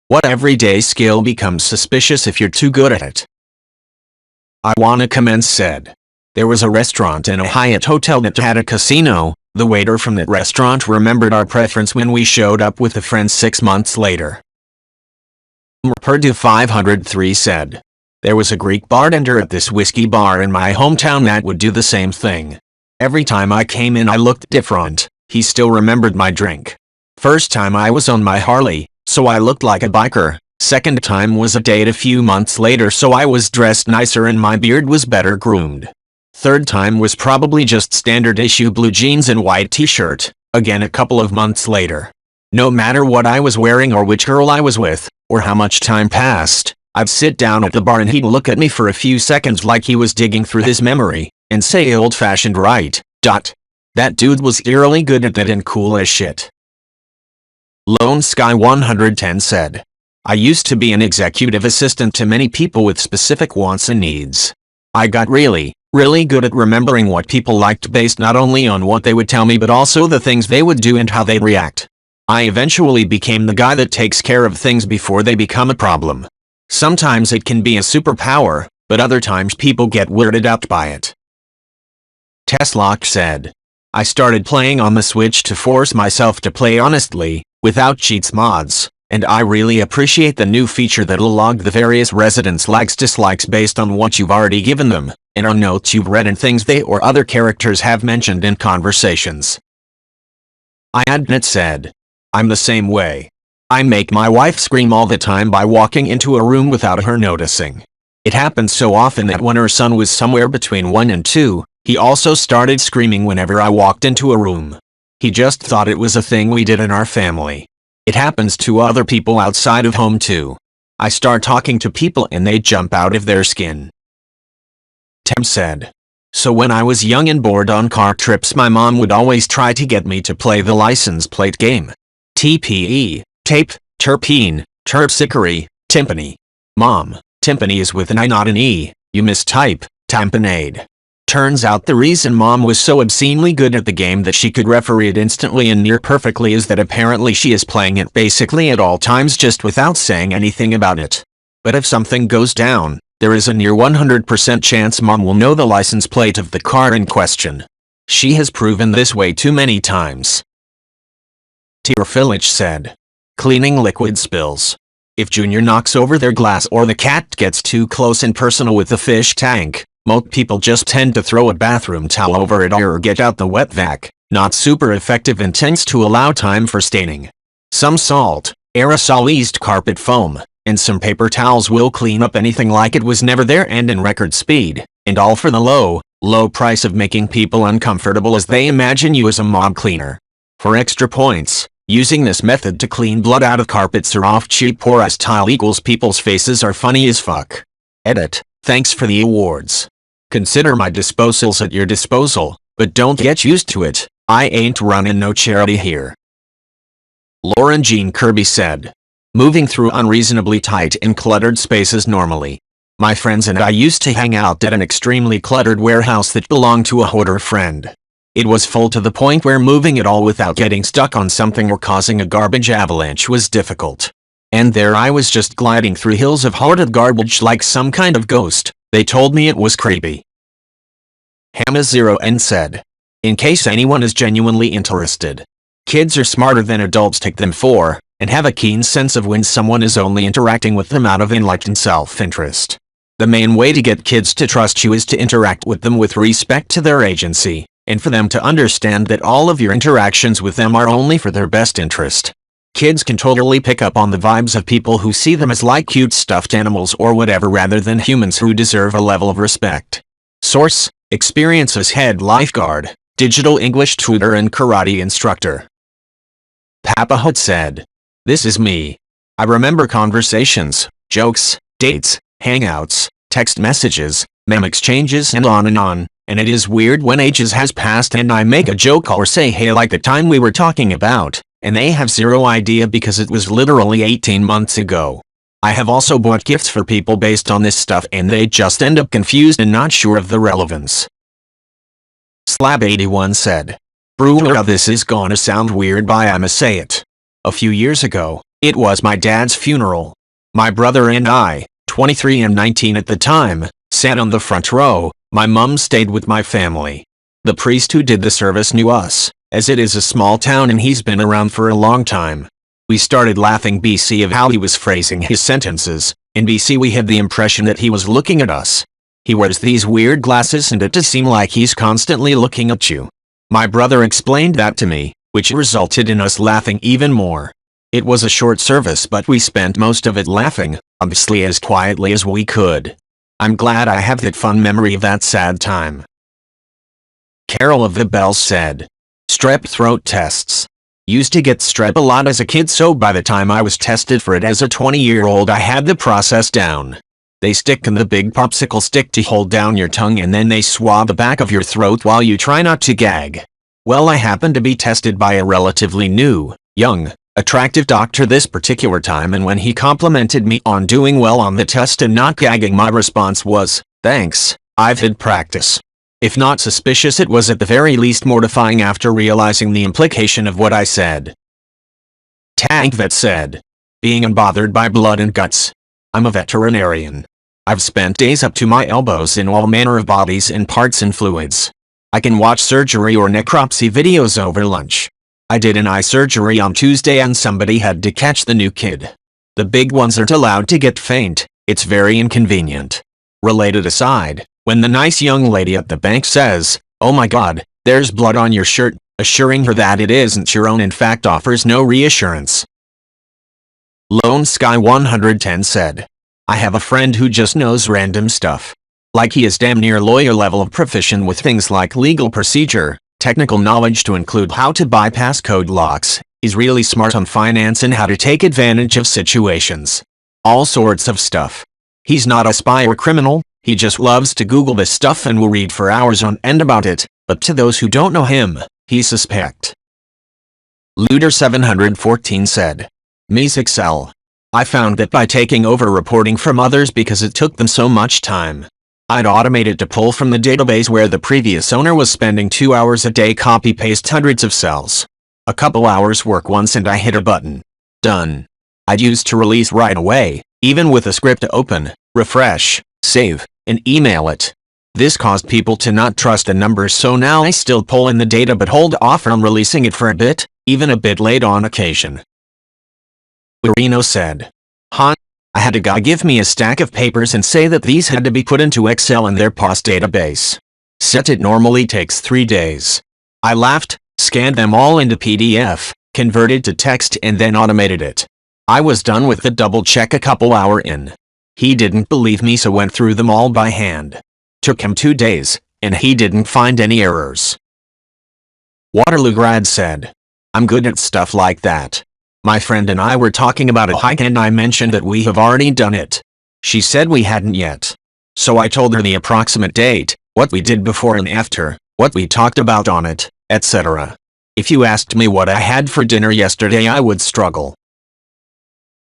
What everyday skill becomes suspicious if you're too good at it? I wanna commence said. There was a restaurant in a Hyatt hotel that had a casino. The waiter from that restaurant remembered our preference when we showed up with a friend 6 months later. Purdue 503 said. There was a Greek bartender at this whiskey bar in my hometown that would do the same thing. Every time I came in I looked different. He still remembered my drink. First time I was on my Harley, so I looked like a biker. Second time was a date a few months later, so I was dressed nicer and my beard was better groomed. Third time was probably just standard issue blue jeans and white t-shirt, again a couple of months later. No matter what I was wearing or which girl I was with, or how much time passed, I'd sit down at the bar and he'd look at me for a few seconds like he was digging through his memory, and say old-fashioned right. That dude was eerily good at that and cool as shit. Lone Sky 110 said. I used to be an executive assistant to many people with specific wants and needs. I got really good at remembering what people liked based not only on what they would tell me but also the things they would do and how they'd react. I eventually became the guy that takes care of things before they become a problem. Sometimes it can be a superpower, but other times people get weirded out by it. Teslock said. I started playing on the Switch to force myself to play honestly, without cheats mods, and I really appreciate the new feature that'll log the various residents' likes/dislikes based on what you've already given them, and on notes you've read and things they or other characters have mentioned in conversations. iAdnet said. I'm the same way. I make my wife scream all the time by walking into a room without her noticing. It happened so often that when her son was somewhere between 1 and 2, he also started screaming whenever I walked into a room. He just thought it was a thing we did in our family. It happens to other people outside of home too. I start talking to people and they jump out of their skin. Tim said. So when I was young and bored on car trips, my mom would always try to get me to play the license plate game. TPE, tape, terpene, terpsichore, timpani. Mom, timpani is with an I not an E, you mistype, tamponade. Turns out the reason Mom was so obscenely good at the game that she could referee it instantly and near perfectly is that apparently she is playing it basically at all times just without saying anything about it. But if something goes down, there is a near 100% chance Mom will know the license plate of the car in question. She has proven this way too many times. Tierfillich said. Cleaning liquid spills. If Junior knocks over their glass or the cat gets too close and personal with the fish tank, most people just tend to throw a bathroom towel over it or get out the wet vac. Not super effective and tends to allow time for staining. Some salt, aerosolized carpet foam, and some paper towels will clean up anything like it was never there and in record speed, and all for the low price of making people uncomfortable as they imagine you as a mob cleaner. For extra points, using this method to clean blood out of carpets or off cheap porous tile equals people's faces are funny as fuck. Edit. Thanks for the awards. Consider my disposals at your disposal, but don't get used to it. I ain't running no charity here. Lauren Jean Kirby said. Moving through unreasonably tight and cluttered spaces normally. My friends and I used to hang out at an extremely cluttered warehouse that belonged to a hoarder friend. It was full to the point where moving it all without getting stuck on something or causing a garbage avalanche was difficult. And there I was just gliding through hills of hoarded garbage like some kind of ghost. They told me it was creepy. Hamma0N said. In case anyone is genuinely interested. Kids are smarter than adults take them for, and have a keen sense of when someone is only interacting with them out of enlightened self-interest. The main way to get kids to trust you is to interact with them with respect to their agency, and for them to understand that all of your interactions with them are only for their best interest. Kids can totally pick up on the vibes of people who see them as like cute stuffed animals or whatever rather than humans who deserve a level of respect. Source: Experiences Head Lifeguard, Digital English Tutor and Karate Instructor. Papa Hut said. This is me. I remember conversations, jokes, dates, hangouts, text messages, meme exchanges and on, and it is weird when ages has passed and I make a joke or say hey like the time we were talking about, and they have zero idea because it was literally 18 months ago. I have also bought gifts for people based on this stuff and they just end up confused and not sure of the relevance. Slab81 said. Brewer, this is gonna sound weird but I'ma say it. A few years ago, It was my dad's funeral. My brother and I, 23 and 19 at the time, sat on the front row. My mum stayed with my family. The priest who did the service knew us, as it is a small town and he's been around for a long time. We started laughing BC of how he was phrasing his sentences. In BC we had the impression that he was looking at us. He wears these weird glasses and it does seem like he's constantly looking at you. My brother explained that to me, which resulted in us laughing even more. It was a short service but we spent most of it laughing, obviously as quietly as we could. I'm glad I have that fun memory of that sad time. Carol of the Bells said, strep throat tests. Used to get strep a lot as a kid, so by the time I was tested for it as a 20-year-old I had the process down. They stick in the big popsicle stick to hold down your tongue and then they swab the back of your throat while you try not to gag. Well, I happened to be tested by a relatively new, young, attractive doctor this particular time, and when he complimented me on doing well on the test and not gagging, my response was, thanks, I've had practice. If not suspicious, it was at the very least mortifying after realizing the implication of what I said. Tank Vet said, being unbothered by blood and guts. I'm a veterinarian. I've spent days up to my elbows in all manner of bodies and parts and fluids. I can watch surgery or necropsy videos over lunch. I did an eye surgery on Tuesday and somebody had to catch the new kid. The big ones aren't allowed to get faint. It's very inconvenient. Related aside, when the nice young lady at the bank says, "Oh my God, there's blood on your shirt," assuring her that it isn't your own in fact offers no reassurance. Lone Sky 110 said, I have a friend who just knows random stuff. Like he is damn near lawyer level of proficient with things like legal procedure, technical knowledge to include how to bypass code locks. He's really smart on finance and how to take advantage of situations. All sorts of stuff. He's not a spy or criminal, he just loves to Google this stuff and will read for hours on end about it, but to those who don't know him, he's suspect. Looter 714 said, Ms. Excel. I found that by taking over reporting from others because it took them so much time. I'd automated to pull from the database where the previous owner was spending 2 hours a day copy-paste hundreds of cells. A couple hours work once and I hit a button. Done. I'd used to release right away, even with a script to open, refresh, save, and email it. This caused people to not trust the numbers, so now I still pull in the data but hold off on releasing it for a bit, even a bit late on occasion. Reno said, I had a guy give me a stack of papers and say that these had to be put into Excel in their POS database. Said it normally takes 3 days. I laughed, scanned them all into PDF, converted to text and then automated it. I was done with the double check a couple hours in. He didn't believe me so went through them all by hand. Took him 2 days, and he didn't find any errors. Waterloo Grad said, I'm good at stuff like that. My friend and I were talking about a hike and I mentioned that we have already done it. She said we hadn't yet. So I told her the approximate date, what we did before and after, what we talked about on it, etc. If you asked me what I had for dinner yesterday I would struggle.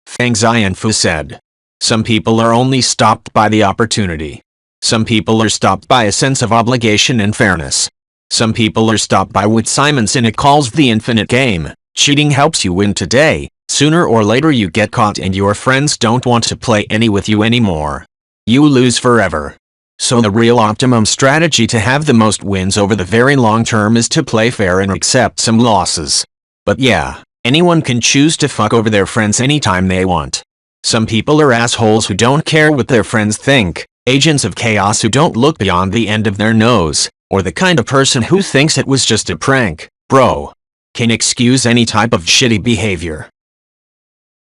Fang Xianfu said, some people are only stopped by the opportunity. Some people are stopped by a sense of obligation and fairness. Some people are stopped by what Simon Sinek calls the infinite game. Cheating helps you win today, sooner or later you get caught and your friends don't want to play any with you anymore. You lose forever. So the real optimum strategy to have the most wins over the very long term is to play fair and accept some losses. But yeah, anyone can choose to fuck over their friends anytime they want. Some people are assholes who don't care what their friends think, agents of chaos who don't look beyond the end of their nose, or the kind of person who thinks it was just a prank, bro. Can excuse any type of shitty behavior.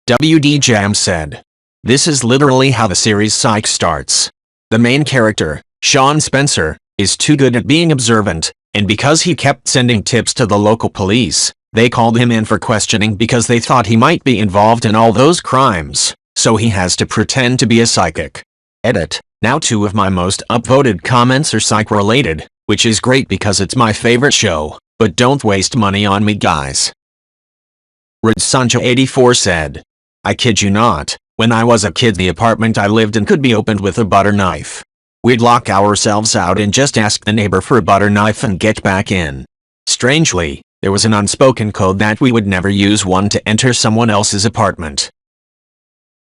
WD Jam said, this is literally how the series Psych starts. The main character, Sean Spencer, is too good at being observant, and because he kept sending tips to the local police, they called him in for questioning because they thought he might be involved in all those crimes, so he has to pretend to be a psychic. Edit. Now 2 of my most upvoted comments are psych related, which is great because it's my favorite show. But don't waste money on me, guys. Red Sancho 84 said, I kid you not, when I was a kid the apartment I lived in could be opened with a butter knife. We'd lock ourselves out and just ask the neighbor for a butter knife and get back in. Strangely, There was an unspoken code that we would never use one to enter someone else's apartment.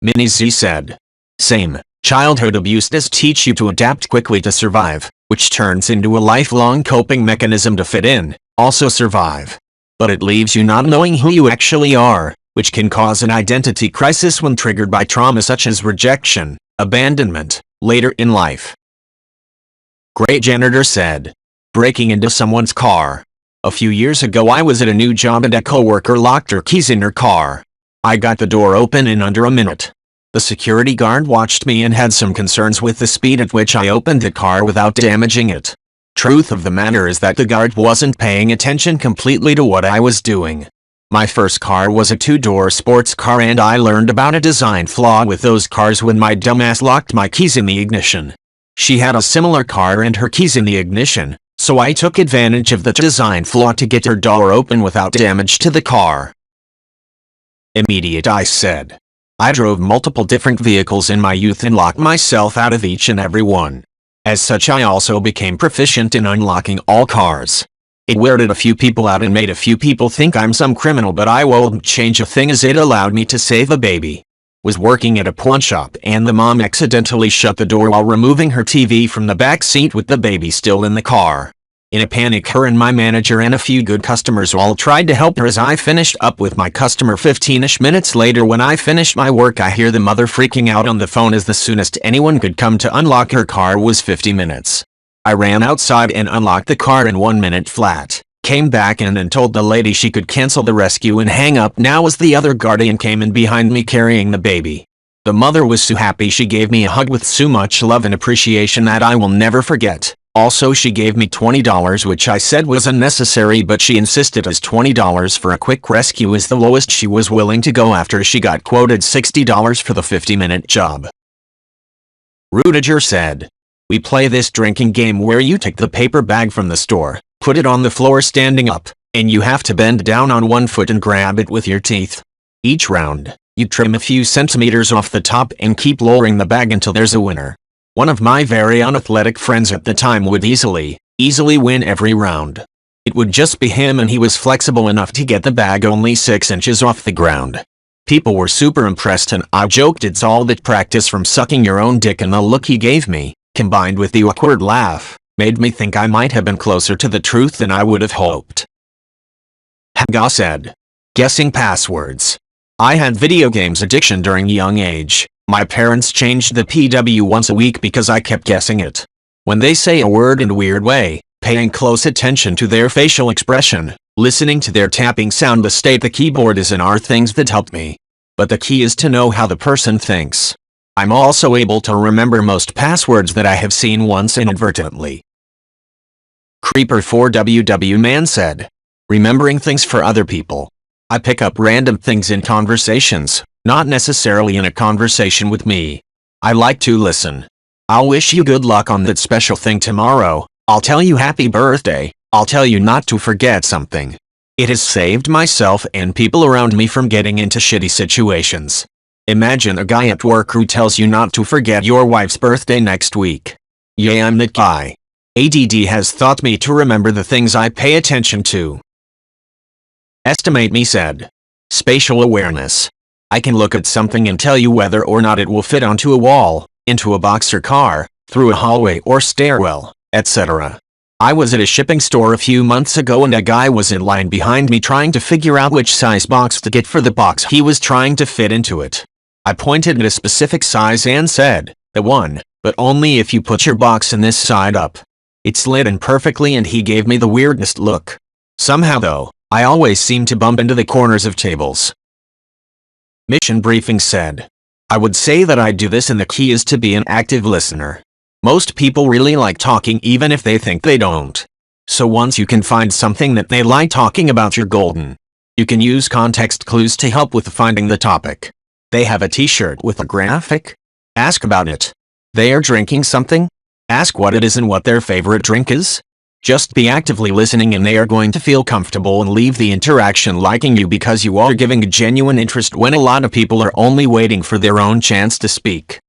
Minnie Z said, "Same. Childhood abuse does teach you to adapt quickly to survive, which turns into a lifelong coping mechanism to fit in, also survive. But it leaves you not knowing who you actually are, which can cause an identity crisis when triggered by trauma such as rejection, abandonment, later in life." Great Janitor said, "Breaking into someone's car. A few years ago I was at a new job and a coworker locked her keys in her car. I got the door open in under a minute. The security guard watched me and had some concerns with the speed at which I opened the car without damaging it. Truth of the matter is that the guard wasn't paying attention completely to what I was doing. My first car was a two-door sports car and I learned about a design flaw with those cars when my dumbass locked my keys in the ignition. She had a similar car and her keys in the ignition, so I took advantage of the design flaw to get her door open without damage to the car." Immediate I said, "I drove multiple different vehicles in my youth and locked myself out of each and every one. As such I also became proficient in unlocking all cars. It weirded a few people out and made a few people think I'm some criminal, but I won't change a thing as it allowed me to save a baby. Was working at a pawn shop and the mom accidentally shut the door while removing her TV from the back seat with the baby still in the car. In a panic, her and my manager and a few good customers all tried to help her as I finished up with my customer. 15-ish minutes later when I finished my work I hear the mother freaking out on the phone as the soonest anyone could come to unlock her car was 50 minutes. I ran outside and unlocked the car in 1 minute flat, came back in and told the lady she could cancel the rescue and hang up now as the other guardian came in behind me carrying the baby. The mother was so happy she gave me a hug with so much love and appreciation that I will never forget. Also she gave me $20 which I said was unnecessary, but she insisted as $20 for a quick rescue is the lowest she was willing to go after she got quoted $60 for the 50-minute job." Rudiger said, "We play this drinking game where you take the paper bag from the store, put it on the floor standing up, and you have to bend down on one foot and grab it with your teeth. Each round, you trim a few centimeters off the top and keep lowering the bag until there's a winner. One of my very unathletic friends at the time would easily win every round. It would just be him and he was flexible enough to get the bag only 6 inches off the ground. People were super impressed and I joked it's all that practice from sucking your own dick, and the look he gave me, combined with the awkward laugh, made me think I might have been closer to the truth than I would have hoped." Haga said, "Guessing passwords. I had video games addiction during a young age. My parents changed the PW once a week because I kept guessing it. When they say a word in a weird way, paying close attention to their facial expression, listening to their tapping sound, the state the keyboard is in are things that helped me. But the key is to know how the person thinks. I'm also able to remember most passwords that I have seen once inadvertently." Creeper 4WW Man said, "Remembering things for other people. I pick up random things in conversations, not necessarily in a conversation with me. I like to listen. I'll wish you good luck on that special thing tomorrow. I'll tell you happy birthday. I'll tell you not to forget something. It has saved myself and people around me from getting into shitty situations. Imagine a guy at work who tells you not to forget your wife's birthday next week. Yeah, I'm that guy. ADD has taught me to remember the things I pay attention to." Estimate Me said, "Spatial awareness. I can look at something and tell you whether or not it will fit onto a wall, into a box or car, through a hallway or stairwell, etc. I was at a shipping store a few months ago and a guy was in line behind me trying to figure out which size box to get for the box he was trying to fit into it. I pointed at a specific size and said, 'The one, but only if you put your box in this side up.' It slid in perfectly and he gave me the weirdest look. Somehow though, I always seem to bump into the corners of tables." Mission Briefing said, "I would say that I do this and the key is to be an active listener. Most people really like talking even if they think they don't. So once you can find something that they like talking about, you're golden. You can use context clues to help with finding the topic. They have a t-shirt with a graphic? Ask about it. They are drinking something? Ask what it is and what their favorite drink is. Just be actively listening and they are going to feel comfortable and leave the interaction liking you because you are giving a genuine interest when a lot of people are only waiting for their own chance to speak."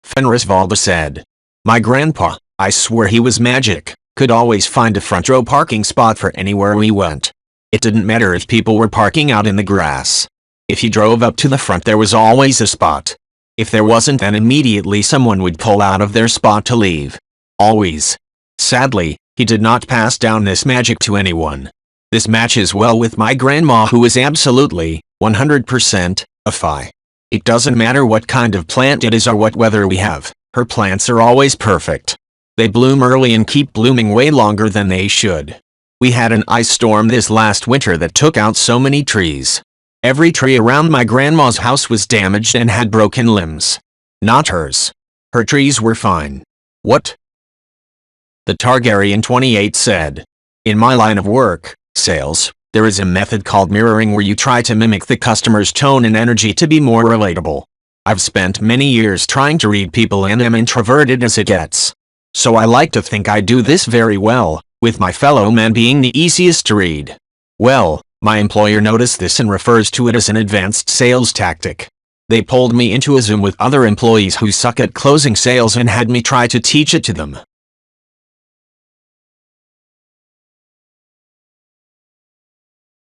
Fenris Valda said, "My grandpa, I swear he was magic. Could always find a front row parking spot for anywhere we went. It didn't matter if people were parking out in the grass. If you drove up to the front, there was always a spot. If there wasn't, then immediately someone would pull out of their spot to leave. Always. Sadly, he did not pass down this magic to anyone. This matches well with my grandma, who is absolutely, 100%, a Phi. It doesn't matter what kind of plant it is or what weather we have, her plants are always perfect. They bloom early and keep blooming way longer than they should. We had an ice storm this last winter that took out so many trees. Every tree around my grandma's house was damaged and had broken limbs. Not hers. Her trees were fine. What? The Targaryen 28 said. In my line of work, sales, there is a method called mirroring where you try to mimic the customer's tone and energy to be more relatable. I've spent many years trying to read people and am introverted as it gets. So I like to think I do this very well, with my fellow men being the easiest to read. Well, my employer noticed this and refers to it as an advanced sales tactic. They pulled me into a Zoom with other employees who suck at closing sales and had me try to teach it to them.